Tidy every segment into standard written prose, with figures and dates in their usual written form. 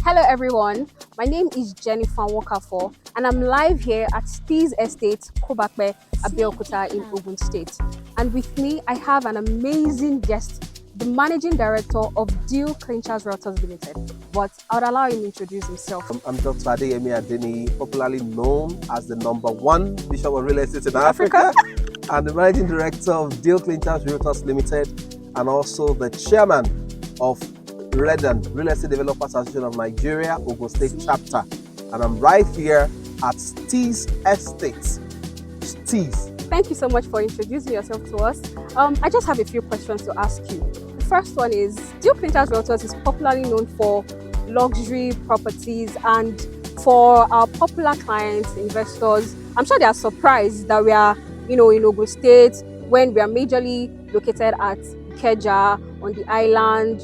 Hello everyone, my name is Jennifer Wakafo and I'm live here at Steeze Estate, Kobape, Abeokuta in Ogun State. And with me, I have an amazing guest, the Managing Director of Deal Clinchers Realtors Limited. But I would allow him to introduce himself. I'm Dr. Adeyemi Adeniyi, popularly known as the #1 Bishop of Real Estate in Africa, and the Managing Director of Deal Clinchers Realtors Limited, and also the Chairman of Redden, Real Estate Developers Association of Nigeria, Ogun State Chapter. And I'm right here at Steeze Estate. Steeze. Thank you so much for introducing yourself to us. I just have a few questions to ask you. The first one is, Deal Clinchers Realtors is popularly known for luxury properties, and for our popular clients, investors, I'm sure they are surprised that we are, in Ogun State when we are majorly located at Ikeja on the island,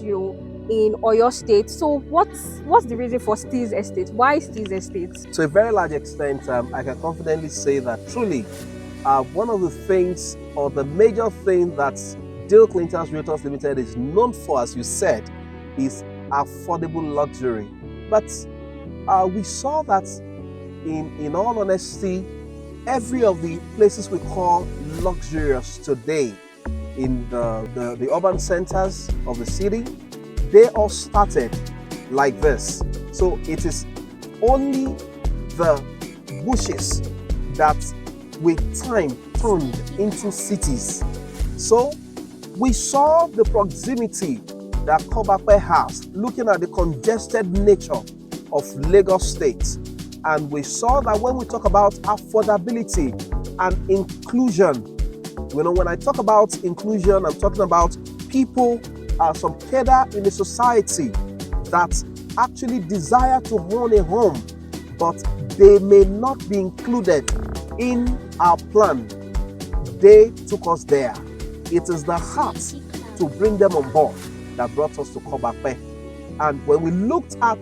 in Oyo State. So what's the reason for Steeze Estate? Why Steeze Estate? To a very large extent, I can confidently say that truly one of the things, or the major thing that Deal Clinchers Realtors Limited is known for, as you said, is affordable luxury. But we saw that in all honesty, every of the places we call luxurious today in the urban centers of the city, they all started like this. So it is only the bushes that with time turned into cities. So we saw the proximity that Kobape has, looking at the congested nature of Lagos State. And we saw that when we talk about affordability and inclusion, when I talk about inclusion, I'm talking about people, some cadre in the society that actually desire to own a home, but they may not be included in our plan. They took us there. It is the heart to bring them on board that brought us to Kobape. And when we looked at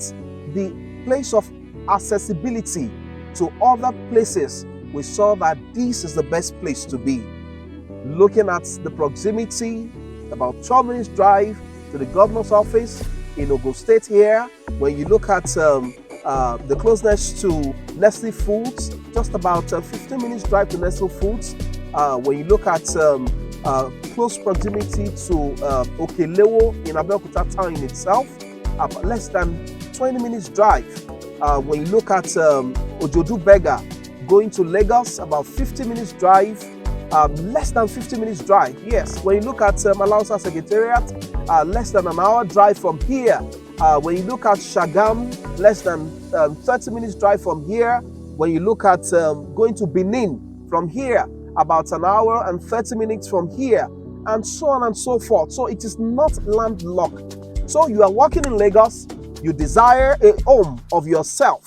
the place of accessibility to other places, we saw that this is the best place to be. Looking at the proximity, about 12 minutes drive to the governor's office in Ogun State here. When you look at the closeness to Nestle Foods, just about 15 minutes drive to Nestle Foods. When you look at close proximity to Okelewo in Abeokuta town in itself, less than 20 minutes drive. When you look at Ojodu Berger going to Lagos, about 50 minutes drive. Less than 50 minutes drive. Yes, when you look at Alausa Secretariat, less than an hour drive from here. When you look at Sagamu, less than 30 minutes drive from here. When you look at going to Benin from here, about an hour and 30 minutes from here, and so on and so forth. So it is not landlocked. So you are working in Lagos, you desire a home of yourself,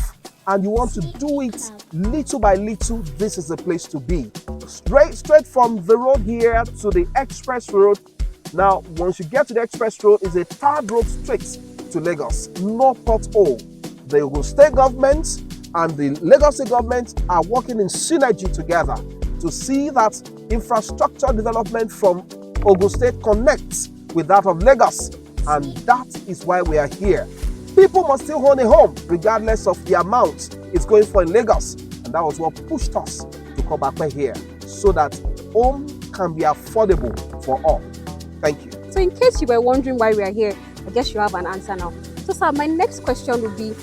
and you want to do it little by little. This is the place to be. Straight from the road here to the express road. Now, once you get to the express road, it's a third road straight to Lagos. No pothole. The Ogun State government and the Lagos State government are working in synergy together to see that infrastructure development from Ogun State connects with that of Lagos. And that is why we are here. People must still own a home, regardless of the amount it's going for in Lagos. And that was what pushed us to come back here, so that home can be affordable for all. Thank you. So in case you were wondering why we are here, I guess you have an answer now. So sir, my next question would be,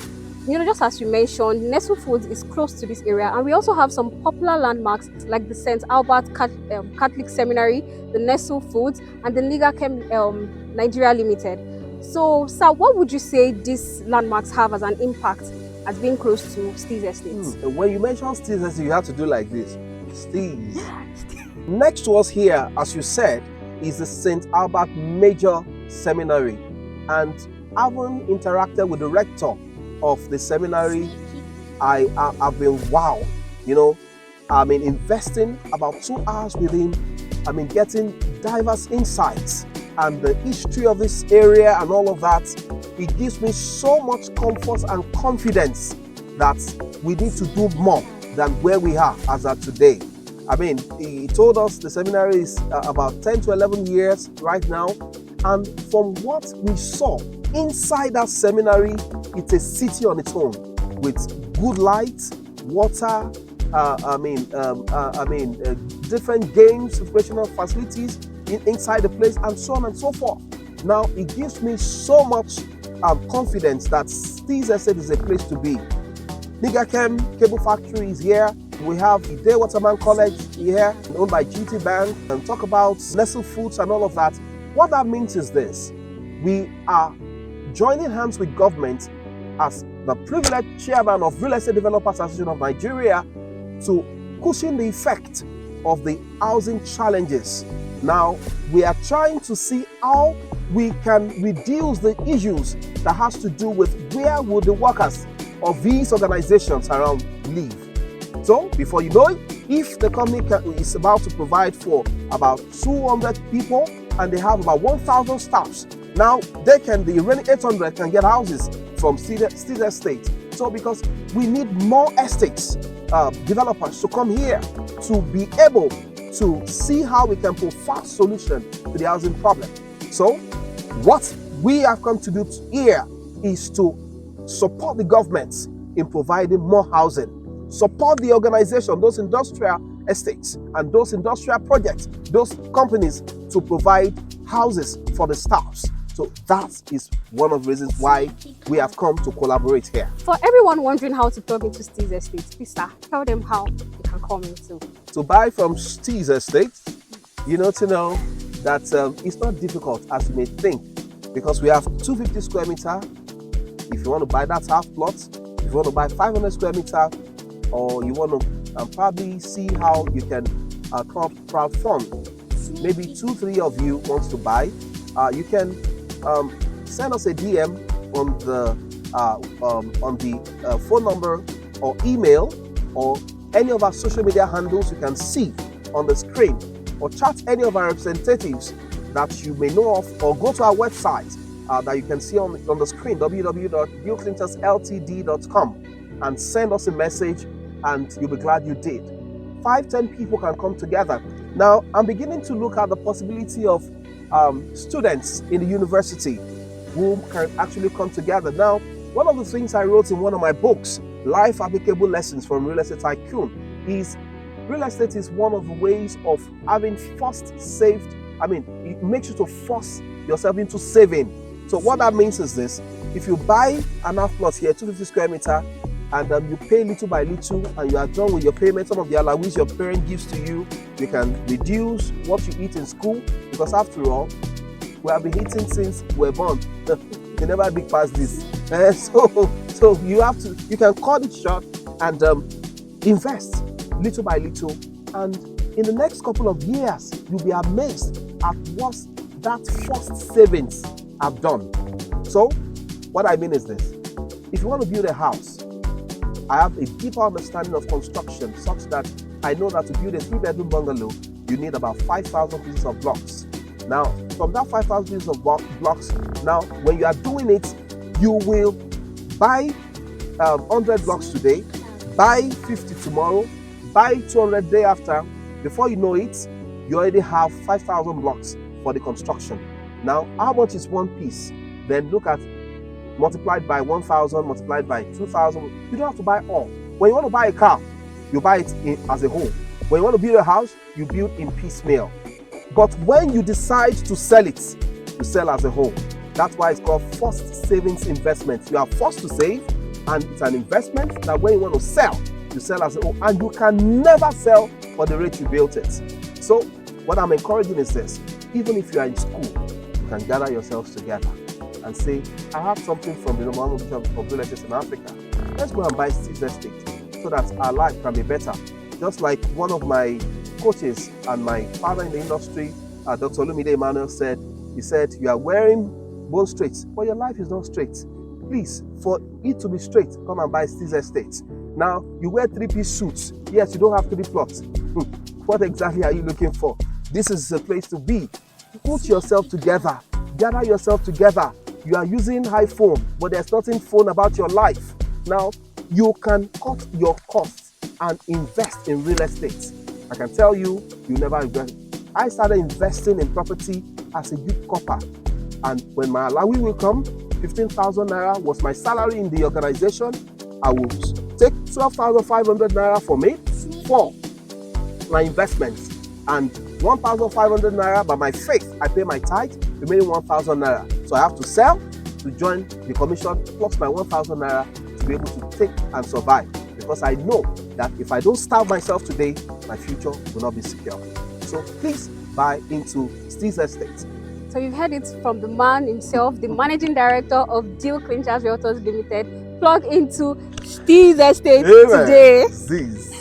just as you mentioned, Nestle Foods is close to this area, and we also have some popular landmarks like the St. Albert Catholic Seminary, the Nestle Foods, and the Nigachem Nigeria Limited. So sir, what would you say these landmarks have as an impact as being close to Steeze Estate? When you mention Steeze Estate, you have to do like this. Steeze. Next to us here, as you said, is the St. Albert Major Seminary. And having interacted with the rector of the seminary, I've been wowed. Investing about 2 hours with him, getting diverse insights and the history of this area and all of that. It gives me so much comfort and confidence that we need to do more than where we are as of today. He told us the seminary is about 10 to 11 years right now, And from what we saw inside that seminary, it's a city on its own with good light, water, different games, recreational facilities inside the place, and so on and so forth. Now, it gives me so much confidence that Steeze Estate is a place to be. Nigachem Cable Factory is here. We have the Waterman College here, owned by GT Bank, and talk about Nestle Foods and all of that. What that means is this: we are joining hands with government as the privileged chairman of Real Estate Developers Association of Nigeria to cushion the effect of the housing challenges. Now, we are trying to see how we can reduce the issues that has to do with where would the workers of these organizations around live. So, before you know it, if the company is about to provide for about 200 people and they have about 1,000 staffs, now the remaining 800 can get houses from Steeze Estate. So, because we need more estates, developers to come here to be able to see how we can put fast solution to the housing problem. So, what we have come to do here is to support the government in providing more housing, support the organization, those industrial estates and those industrial projects, those companies to provide houses for the staffs. So that is one of the reasons why we have come to collaborate here. For everyone wondering how to plug into Steeze Estate, please tell them how they can come into. To buy from Steeze Estate, you know that it's not difficult as you may think, because we have 250 square meter. If you want to buy that half plot, if you want to buy 500 square meter, or you want to probably see how you can crowdfund, maybe 2-3 of you wants to buy, you can send us a DM on the phone number or email or any of our social media handles you can see on the screen, or chat any of our representatives that you may know of, or go to our website that you can see on the screen, www.bioclintonsltd.com, and send us a message, and you'll be glad you did. 5-10 people can come together. Now, I'm beginning to look at the possibility of students in the university who can actually come together. Now, one of the things I wrote in one of my books, Life Applicable Lessons from Real Estate Tycoon, is real estate is one of the ways of having first saved. It makes you to force yourself into saving. So what that means is this: if you buy an half plot here, 250 square meter, and you pay little by little, and you are done with your payment, some of the allowance your parent gives to you, you can reduce what you eat in school, because after all, we have been eating since we're born. You never big past this. So you can cut it short and invest little by little, and in the next couple of years, you'll be amazed at what that first savings have done. So what I mean is this: if you want to build a house, I have a deeper understanding of construction, such that I know that to build a 3-bedroom bungalow, you need about 5,000 pieces of blocks. Now, from that 5,000 pieces of blocks, now when you are doing it, you will buy 100 blocks today, buy 50 tomorrow, buy 200 day after. Before you know it, you already have 5,000 blocks for the construction. Now, how much is one piece? Then look at multiplied by 1,000, multiplied by 2,000. You don't have to buy all. When you want to buy a car, you buy it as a whole. When you want to build a house, you build in piecemeal. But when you decide to sell it, you sell as a whole. That's why it's called first savings investment. You are forced to save, and it's an investment that when you want to sell, you sell as a whole, and you can never sell for the rate you built it. So what I'm encouraging is this: even if you are in school, you can gather yourselves together and say, I have something from the Muhammadu of real estate in Africa. Let's go and buy Steeze Estate so that our life can be better. Just like one of my coaches and my father in the industry, Dr. Olumide Emmanuel, said, he said, you are wearing bone straight, but your life is not straight. Please, for it to be straight, come and buy Steeze Estate. Now, you wear 3-piece suits. Yes, you don't have 3 plots. What exactly are you looking for? This is the place to be. Put yourself together. Gather yourself together. You are using iPhone, but there's nothing phone about your life. Now, you can cut your costs and invest in real estate. I can tell you, you never regret it. I started investing in property as a youth copper. And when my allowance will come, 15,000 naira was my salary in the organization. I will take 12,500 naira from it for my investments, and 1,500 naira by my faith, I pay my tithe, remaining 1,000 naira. So I have to sell to join the commission plus my 1,000 naira to be able to take and survive, because I know that if I don't starve myself today, my future will not be secure. So please buy into Steeze Estate. So you've heard it from the man himself, the managing director of Deal Clinchers Realtors Limited. Plug into Steeze Estate today. Steeze.